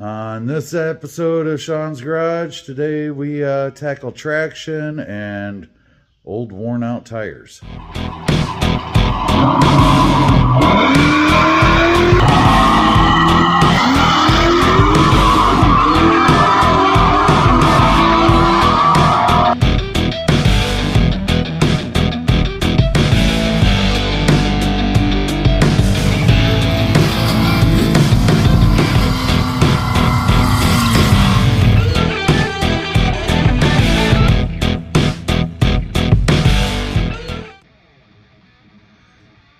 On this episode of Sean's Garage, today we tackle traction and old worn out tires.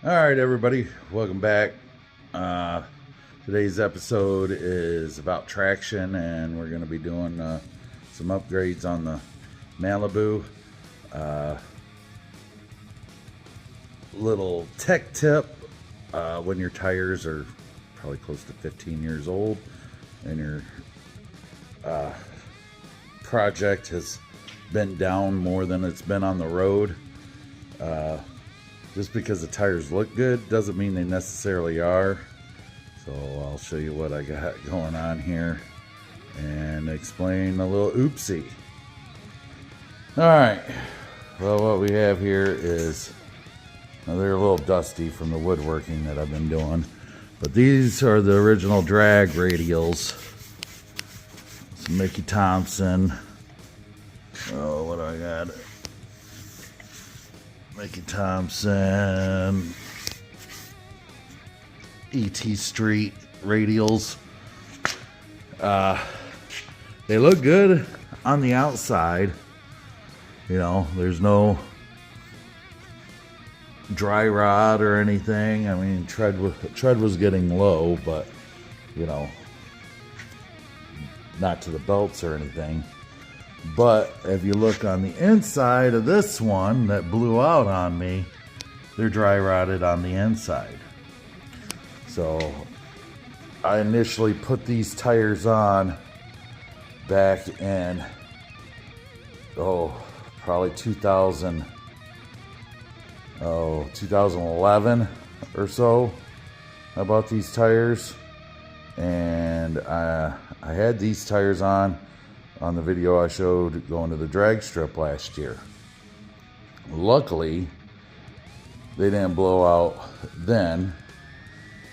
Alright everybody, welcome back. Today's episode is about traction, and we're going to be doing some upgrades on the Malibu. Little tech tip, when your tires are probably close to 15 years old and your project has been down more than it's been on the road, just because the tires look good doesn't mean they necessarily are. So I'll show you what I got going on here and explain a little oopsie. Alright, well, what we have here is, now they're a little dusty from the woodworking that I've been doing, but these are the original drag radials. Some Mickey Thompson. Oh, what do I got? Mickey Thompson E.T. Street radials. They look good on the outside. You know, there's no dry rot or anything. I mean, tread was getting low, but you know, not to the belts or anything. But if you look on the inside of this one that blew out on me, they're dry rotted on the inside. So I initially put these tires on back in, probably 2011 or so. I bought these tires, and I had these tires on the video I showed going to the drag strip last year. Luckily, they didn't blow out then,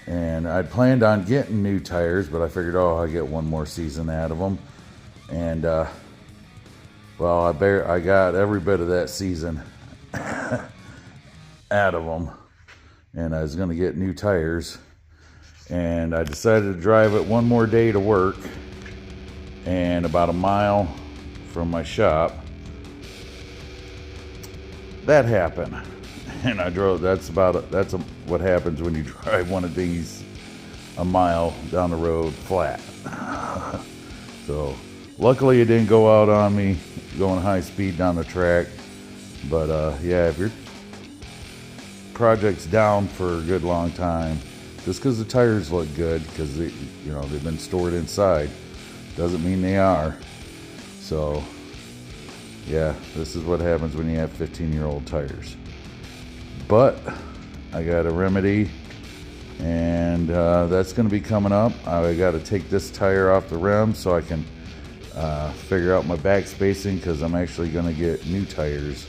and I'd planned on getting new tires, but I figured, I'll get one more season out of them. And well, I got every bit of that season out of them, and I was going to get new tires, and I decided to drive it one more day to work. And about a mile from my shop, that happened, and I drove. That's what happens when you drive one of these a mile down the road flat. So luckily it didn't go out on me going high speed down the track. But yeah, if your project's down for a good long time, just because the tires look good, because they've been stored inside, doesn't mean they are. So yeah, this is what happens when you have 15-year-old tires. But I got a remedy, and that's going to be coming up. I got to take this tire off the rim so I can figure out my back spacing, because I'm actually going to get new tires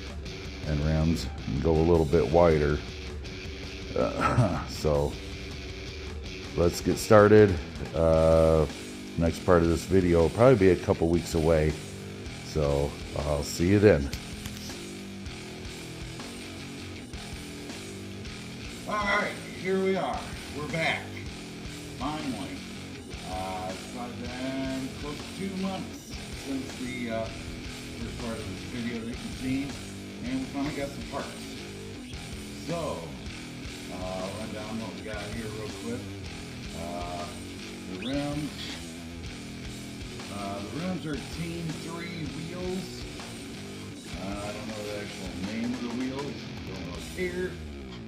and rims and go a little bit wider. So let's get started. Next part of this video will probably be a couple weeks away, so I'll see you then. Alright, here we are. We're back. Finally. It's probably been close to 2 months since the first part of this video that you can see, and we finally got some parts. So, I'll run down what we got here real quick. The rims. The rims are Team 3 wheels. I don't know the actual name of the wheels. Don't know what's here.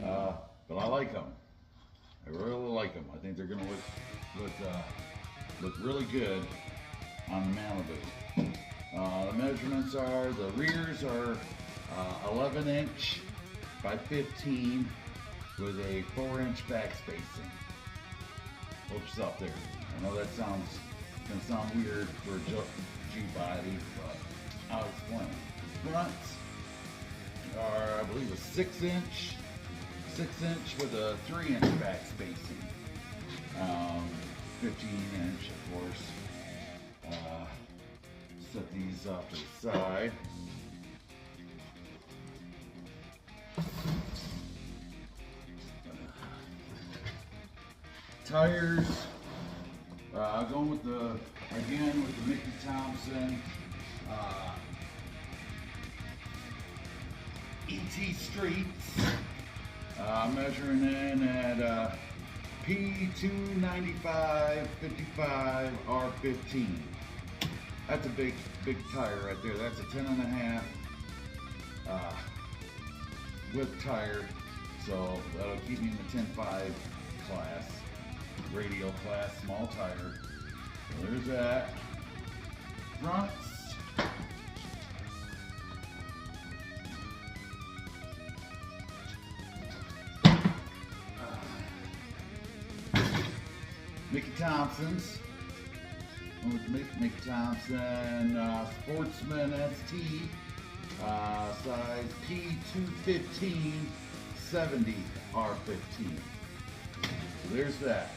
But I like them. I really like them. I think they're going to look really good on the Malibu. The measurements are, the rears are 11 inch by 15 with a 4-inch back spacing. Whoops, up there. I know that sounds gonna sound weird for a G-body, but I'll explain. Fronts are, I believe, a 6-inch with a 3-inch back spacing. 15-inch, of course. Set these off to the side. Tires, going with the Mickey Thompson ET Streets, measuring in at P295 55 R15. That's a big tire right there. That's a 10.5 width tire, so that'll keep me in the 10.5 class, radial class, small tire. So there's that. Fronts. Mickey Thompson's. With Mickey Thompson Sportsman ST, size P215 70 R15. So there's that.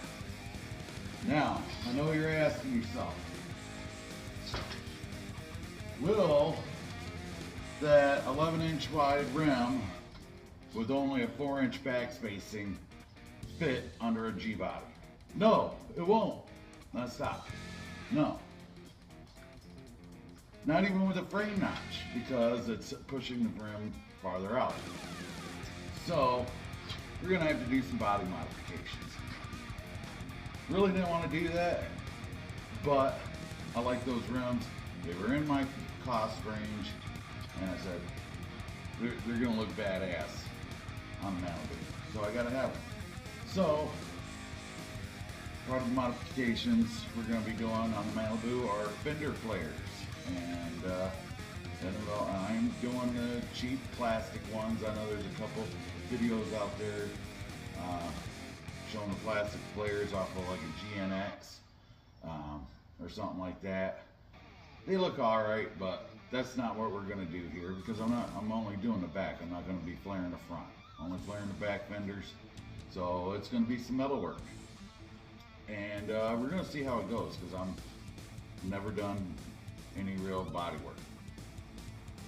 Now, I know you're asking yourself, will that 11-inch wide rim with only a 4-inch back spacing fit under a G-body? No, it won't. Now stop. No. Not even with a frame notch, because it's pushing the brim farther out. So, we're gonna have to do some body modifications. Really didn't want to do that, but I like those rims. They were in my cost range, and I said, they're gonna look badass on the Malibu, so I gotta have them. So, part of the modifications we're going to be doing on the Malibu are fender flares, and I'm doing the cheap plastic ones. I know there's a couple videos out there showing the plastic flares off of like a GNX or something like that. They look alright, but that's not what we're going to do here, because I'm only doing the back. I'm not going to be flaring the front, only flaring the back fenders. So it's going to be some metal work. And we're going to see how it goes, because I've never done any real body work.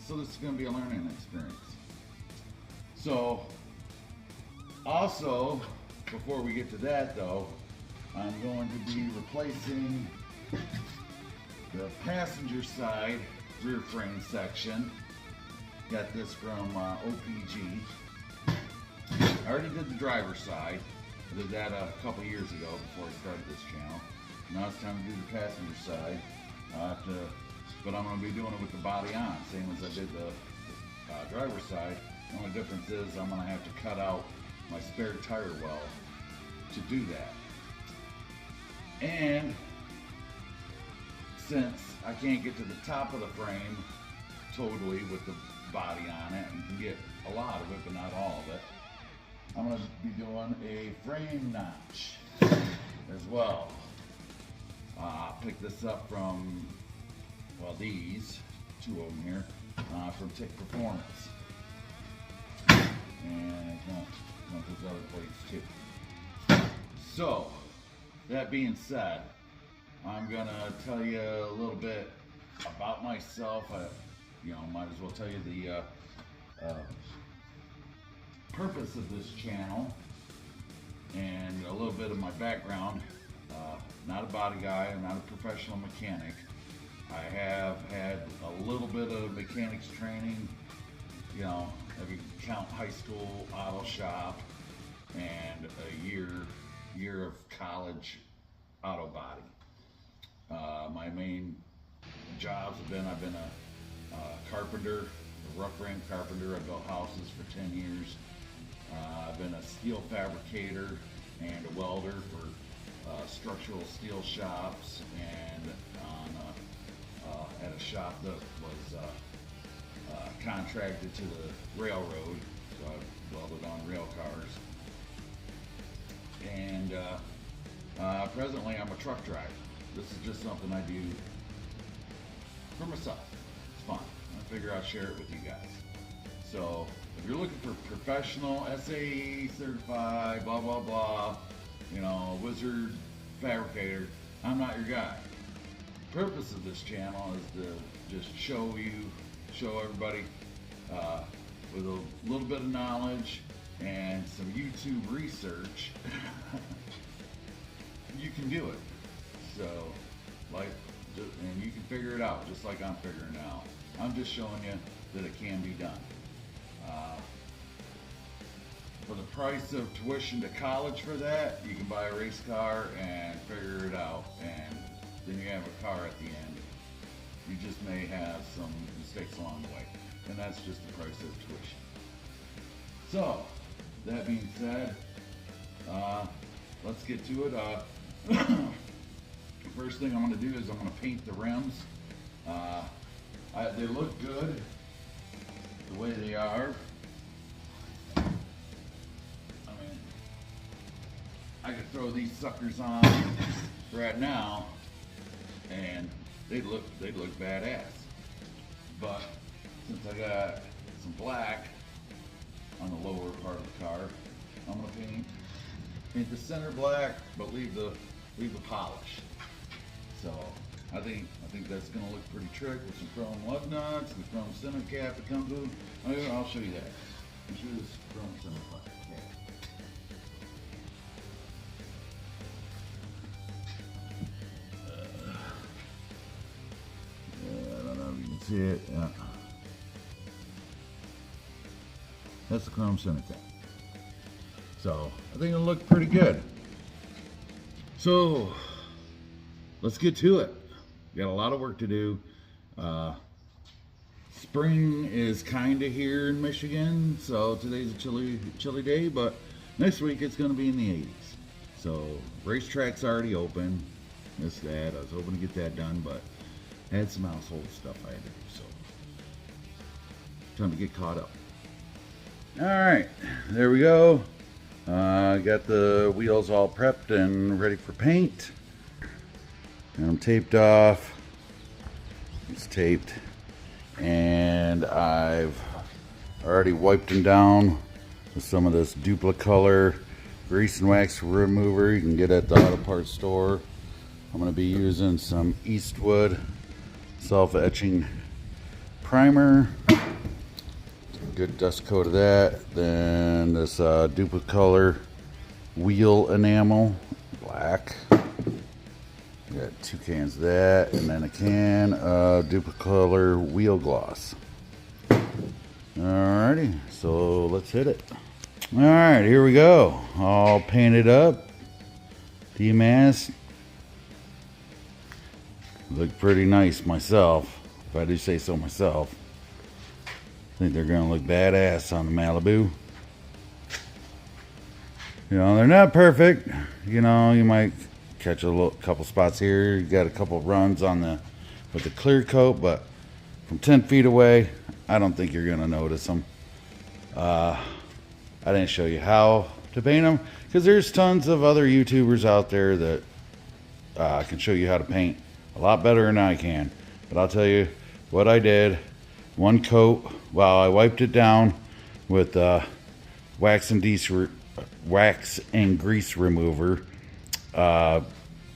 So this is going to be a learning experience. So, also, before we get to that though, I'm going to be replacing the passenger side rear frame section. Got this from OPG. I already did the driver's side. I did that a couple years ago before I started this channel. Now it's time to do the passenger side. But I'm going to be doing it with the body on, same as I did the driver's side. The only difference is I'm going to have to cut out my spare tire well to do that. And since I can't get to the top of the frame totally with the body on it, you can get a lot of it but not all of it, I'm going to be doing a frame notch as well. Pick this up from, well, these, two of them here, from Tick Performance. And those other plates too. So, that being said, I'm going to tell you a little bit about myself. Might as well tell you the purpose of this channel and a little bit of my background. Not a body guy, I'm not a professional mechanic. I have had a little bit of mechanics training, if you count high school auto shop and a year of college auto body. My main jobs have been, I've been a carpenter, a rough frame carpenter. I built houses for 10 years. I've been a steel fabricator and a welder for structural steel shops, and at a shop that was contracted to the railroad, so I welded on rail cars. And presently I'm a truck driver. This is just something I do for myself. It's fun. I figure I'll share it with you guys. So if you're looking for professional, SAE certified, blah blah blah, you know, wizard fabricator, I'm not your guy. The purpose of this channel is to just show everybody with a little bit of knowledge and some YouTube research. You can do it. So, and you can figure it out just like I'm figuring it out. I'm just showing you that it can be done. For the price of tuition to college for that, you can buy a race car and figure it out, and then you have a car at the end. You just may have some mistakes along the way, and that's just the price of tuition. So, that being said, let's get to it. The first thing I'm going to do is I'm going to paint the rims. They look good the way they are. I could throw these suckers on right now and they'd look badass. But since I got some black on the lower part of the car, I'm gonna paint the center black, but leave the polish. So I think that's gonna look pretty trick with some chrome lug nuts, the chrome center cap that comes with. I'll show you that. I'll show you this chrome center cap. See it? Yeah. That's the chrome center cap. So I think it'll look pretty good. So let's get to it. We got a lot of work to do. Spring is kind of here in Michigan, so today's a chilly day, but next week it's going to be in the 80s. So racetrack's already open. Missed that. I was hoping to get that done, but I had some household stuff I had to do, so time to get caught up. All right, there we go. Got the wheels all prepped and ready for paint. And I'm taped off. It's taped, and I've already wiped them down with some of this Duplicolor grease and wax remover you can get at the auto parts store. I'm going to be using some Eastwood self-etching primer, good dust coat of that, then this Duplicolor wheel enamel, black. Got 2 cans of that, and then a can of Duplicolor wheel gloss. Alrighty, so let's hit it. Alright, here we go. All painted up, demasked. Look pretty nice myself, if I do say so myself. I think they're gonna look badass on the Malibu. You know, they're not perfect. You know, you might catch a couple spots here. You got a couple runs on with the clear coat, but from 10 feet away, I don't think you're gonna notice them. I didn't show you how to paint them because there's tons of other YouTubers out there that can show you how to paint a lot better than I can. But I'll tell you what I did. One coat, well, I wiped it down with wax and grease remover.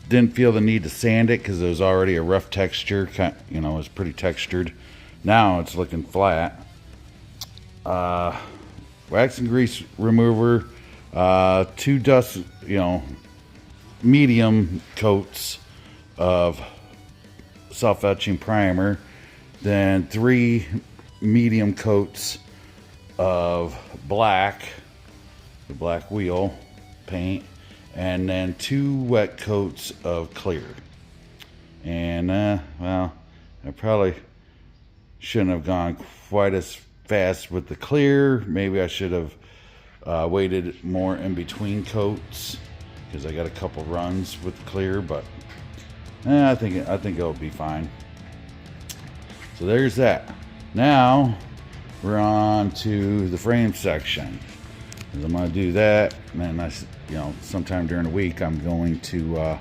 Didn't feel the need to sand it because it was already a rough texture. You know, it was pretty textured. Now it's looking flat. Wax and grease remover, 2 dust, you know, medium coats of self-etching primer, then 3 medium coats of black, the black wheel paint, and then 2 wet coats of clear. And well, I probably shouldn't have gone quite as fast with the clear. Maybe I should have waited more in between coats because I got a couple runs with the clear, but I think it'll be fine. So there's that. Now we're on to the frame section. I'm going to do that, and then sometime during the week I'm going to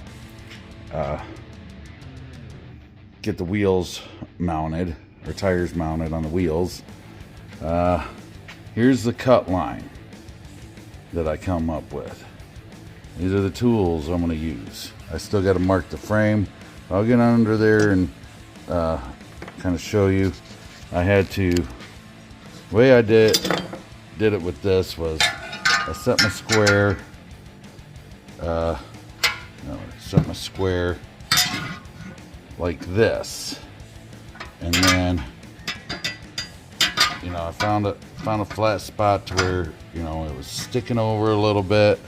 get the wheels mounted, or tires mounted on the wheels. Here's the cut line that I come up with. These are the tools I'm going to use. I still got to mark the frame. I'll get under there and kind of show you. I had to, the way I did it with this was I set my square, like this, and then, you know, I found a flat spot to where, you know, it was sticking over a little bit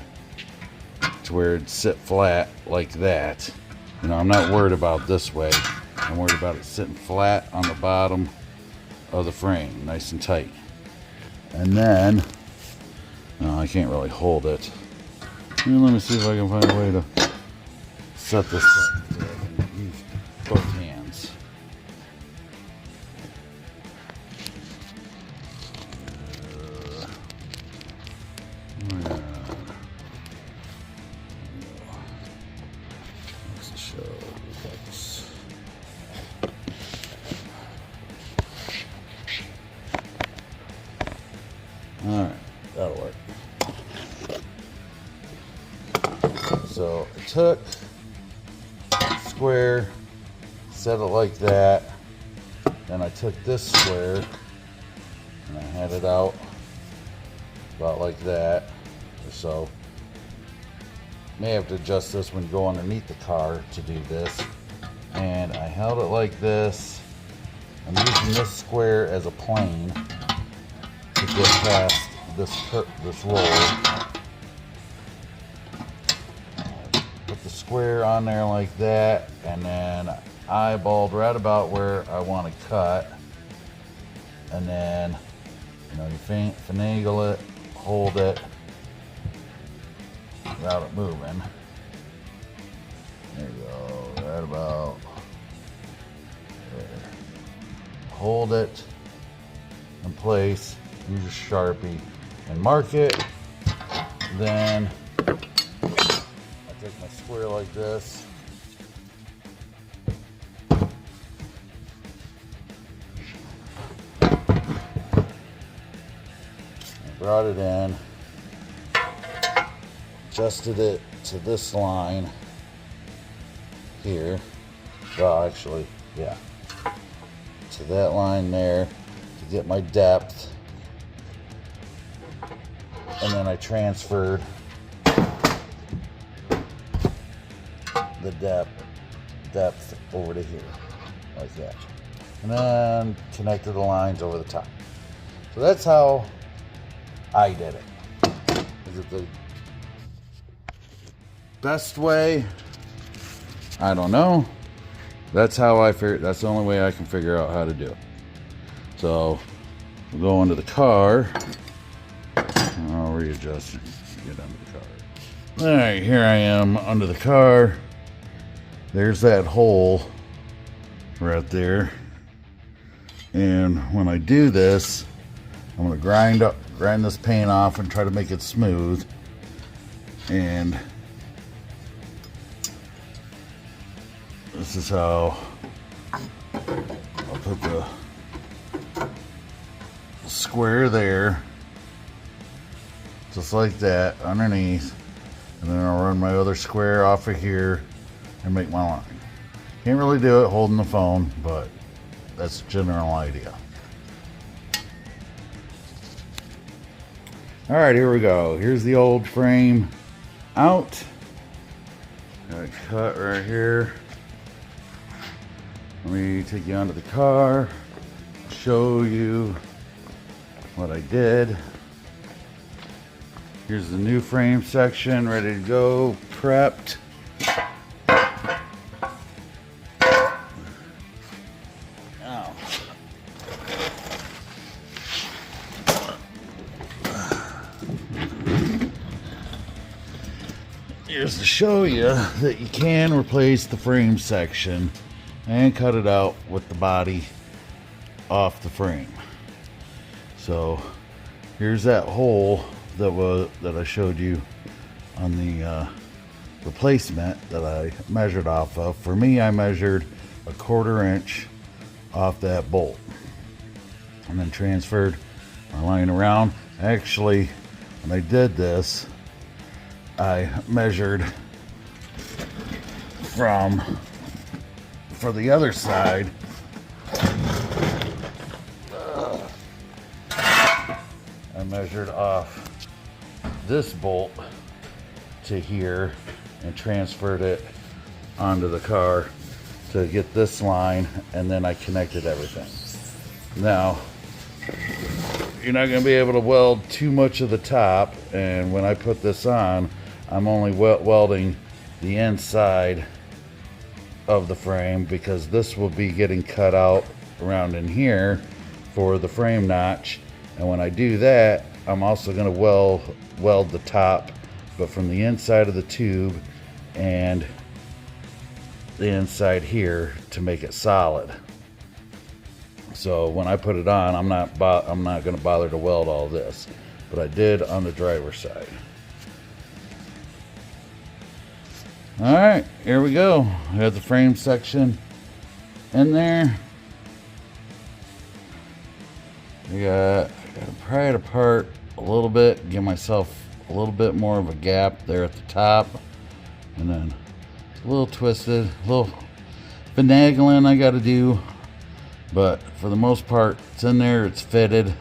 to where it'd sit flat like that. You know, I'm not worried about this way. I'm worried about it sitting flat on the bottom of the frame, nice and tight. And then, no, I can't really hold it. Let me see if I can find a way to set this up so I can use both hands. Let's show this. All right, that'll work. So I took square, set it like that, then I took this square and I had it out about like that or so. May have to adjust this when you go underneath the car to do this. And I held it like this. I'm using this square as a plane to get past this roll. Put the square on there like that, and then eyeballed right about where I want to cut. And then, you know, you finagle it, hold it without it moving. There you go, right about there. Hold it in place, use a Sharpie and mark it. Then I take my square like this. I brought it in, adjusted it to this line here. Well, actually, yeah, to that line there to get my depth. And then I transferred the depth over to here, like that. And then connected the lines over the top. So that's how I did it. Is it the best way? I don't know. That's how I figure. That's the only way I can figure out how to do it. So we'll go into the car. I'll readjust and get under the car. All right, here I am under the car. There's that hole right there. And when I do this, I'm going to grind this paint off and try to make it smooth. And this is how I'll put the square there, just like that, underneath, and then I'll run my other square off of here and make my line. Can't really do it holding the phone, but that's the general idea. All right, here we go. Here's the old frame out. Got a cut right here. Let me take you onto the car, show you what I did. Here's the new frame section, ready to go, prepped. Now, here's to show you that you can replace the frame section and cut it out with the body off the frame. So here's that hole that I showed you on the replacement that I measured off of. For me, I measured a 1/4 inch off that bolt, and then transferred my line around. Actually, when I did this, I measured for the other side. I measured off this bolt to here and transferred it onto the car to get this line, and then I connected everything. Now, you're not going to be able to weld too much of the top, and when I put this on, I'm only welding the inside of the frame, because this will be getting cut out around in here for the frame notch. And when I do that, I'm also going to weld the top, but from the inside of the tube and the inside here to make it solid. So when I put it on, I'm not going to bother to weld all this, but I did on the driver's side. All right, here we go. I have the frame section in there. I gotta pry it apart a little bit, give myself a little bit more of a gap there at the top, and then a little twisted, a little finagling I got to do, but for the most part it's in there, it's fitted,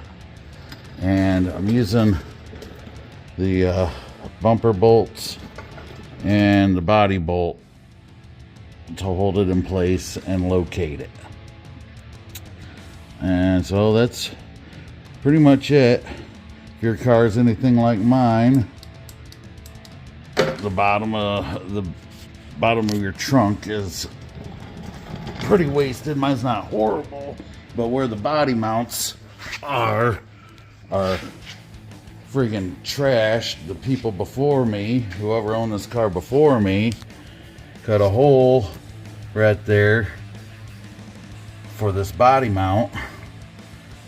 and I'm using the bumper bolts and the body bolt to hold it in place and locate it. And so that's pretty much it. If your car is anything like mine, the bottom of your trunk is pretty wasted. Mine's not horrible, but where the body mounts are friggin' trash. The people before me, whoever owned this car before me, cut a hole right there for this body mount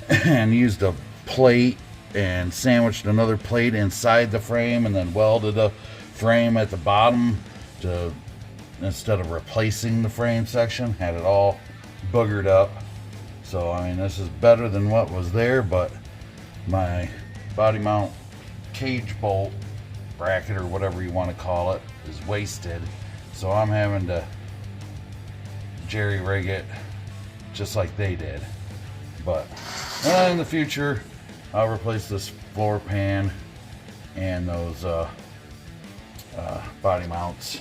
and used a plate and sandwiched another plate inside the frame, and then welded a frame at the bottom to, instead of replacing the frame section, had it all boogered up. So I mean, this is better than what was there, but my body mount cage bolt bracket, or whatever you want to call it, is wasted, so I'm having to jerry rig it just like they did. But in the future I'll replace this floor pan and those body mounts,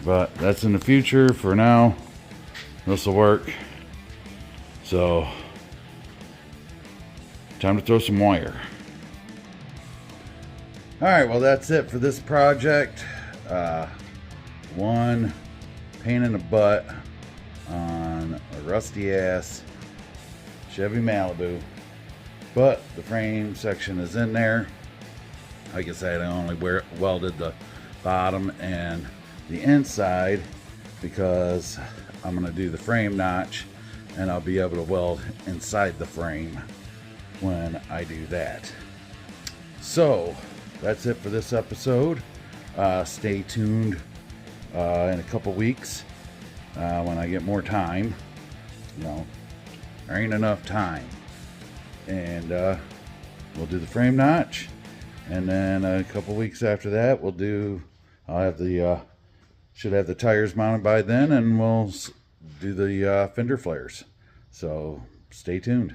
but that's in the future. For now, this will work. So time to throw some wire. Alright, well that's it for this project. One pain in the butt on a rusty ass Chevy Malibu, but the frame section is in there. Like I said, I only welded the bottom and the inside because I'm going to do the frame notch, and I'll be able to weld inside the frame when I do that. So that's it for this episode. Stay tuned in a couple weeks when I get more time. You know, there ain't enough time, and we'll do the frame notch, and then a couple weeks after that I'll have the should have the tires mounted by then, and we'll do the fender flares. So stay tuned.